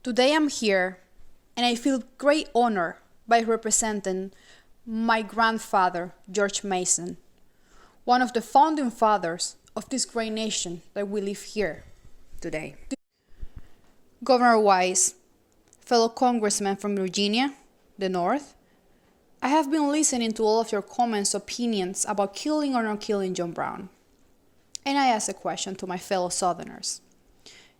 Today I'm here, and I feel great honor by representing my grandfather, George Mason, one of the founding fathers of this great nation that we live here today. Governor Wise, fellow congressman from Virginia, the North, I have been listening to all of your comments, opinions about killing or not killing John Brown. And I ask a question to my fellow Southerners.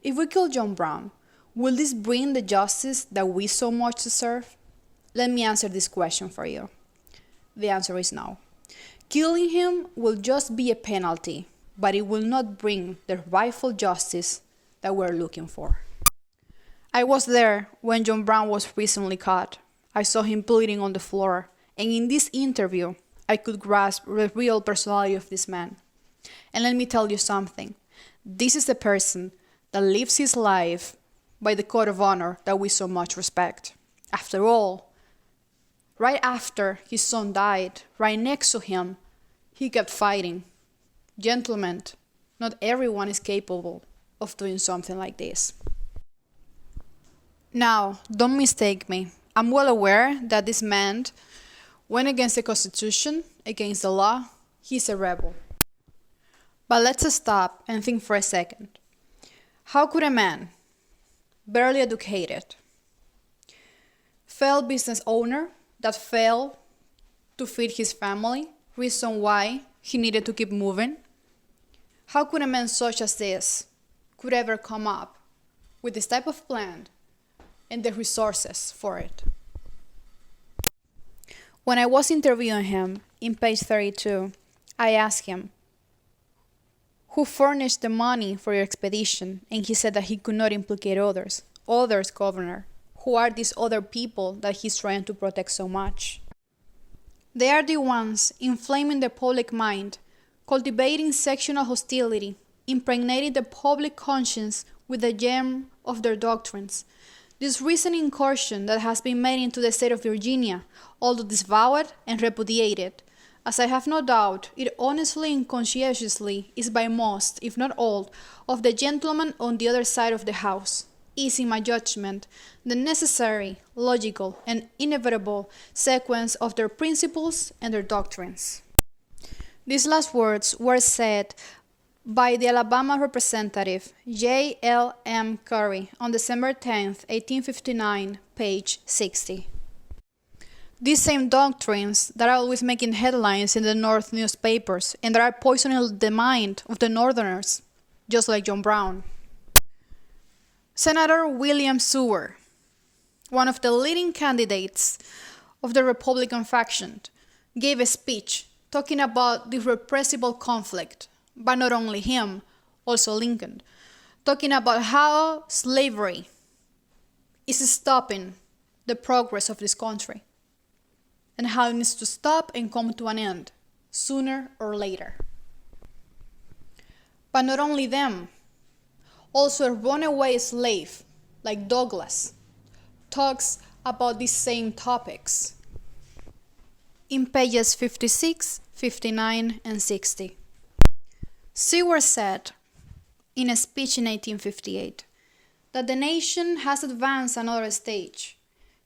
If we kill John Brown, will this bring the justice that we so much deserve? Let me answer this question for you. The answer is no. Killing him will just be a penalty, but it will not bring the rightful justice that we're looking for. I was there when John Brown was recently caught. I saw him bleeding on the floor, and in this interview, I could grasp the real personality of this man. And let me tell you something. This is the person that lives his life by the code of honor that we so much respect. After all, right after his son died, right next to him, he kept fighting. Gentlemen, not everyone is capable of doing something like this. Now, don't mistake me. I'm well aware that this man went against the Constitution, against the law. He's a rebel. But let's stop and think for a second. How could a man, barely educated, failed business owner that failed to feed his family, reason why he needed to keep moving, how could a man such as this could ever come up with this type of plan and the resources for it? When I was interviewing him in page 32, I asked him, who furnished the money for your expedition? And he said that he could not implicate others. Others, Governor. Who are these other people that he's trying to protect so much? They are the ones inflaming the public mind, cultivating sectional hostility, impregnating the public conscience with the germ of their doctrines. This recent incursion that has been made into the state of Virginia, although disavowed and repudiated, as I have no doubt, it honestly and conscientiously is by most, if not all, of the gentlemen on the other side of the house, is, in my judgment, the necessary, logical, and inevitable sequence of their principles and their doctrines. These last words were said by the Alabama representative J. L. M. Curry on December 10, 1859, page 60. These same doctrines that are always making headlines in the North newspapers and that are poisoning the mind of the Northerners, just like John Brown. Senator William Seward, one of the leading candidates of the Republican faction, gave a speech talking about the irrepressible conflict, but not only him, also Lincoln, talking about how slavery is stopping the progress of this country, and how it needs to stop and come to an end, sooner or later. But not only them, also a runaway slave, like Douglas, talks about these same topics in pages 56, 59, and 60. Seward said, in a speech in 1858, that the nation has advanced another stage.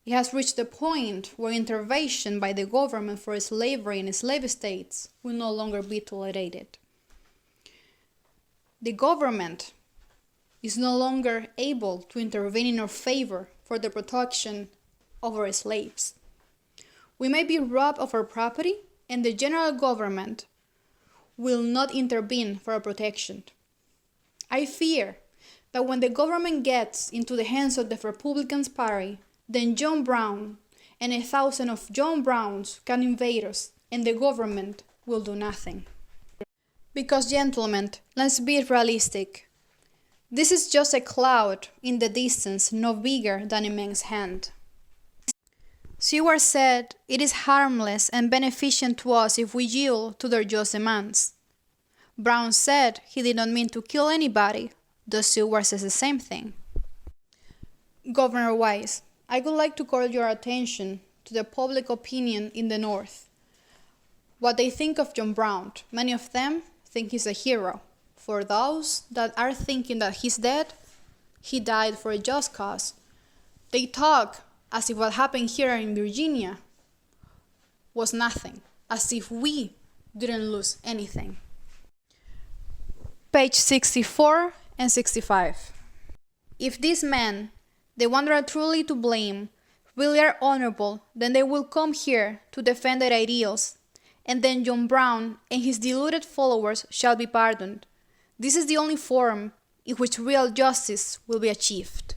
It has reached the point where intervention by the government for slavery in slave states will no longer be tolerated. The government is no longer able to intervene in our favor for the protection of our slaves. We may be robbed of our property, and the general government will not intervene for our protection. I fear that when the government gets into the hands of the Republican Party, then John Brown and 1,000 of John Browns can invade us, and the government will do nothing. Because, gentlemen, let's be realistic. This is just a cloud in the distance, no bigger than a man's hand. Seward said it is harmless and beneficent to us if we yield to their just demands. Brown said he did not mean to kill anybody, though Seward says the same thing. Governor Wise, I would like to call your attention to the public opinion in the North. What they think of John Brown, many of them think he's a hero. For those that are thinking that he's dead, he died for a just cause. They talk as if what happened here in Virginia was nothing, as if we didn't lose anything. Page 64 and 65. If these men, the ones that are truly to blame, really are honorable, then they will come here to defend their ideals, and then John Brown and his deluded followers shall be pardoned. This is the only forum in which real justice will be achieved.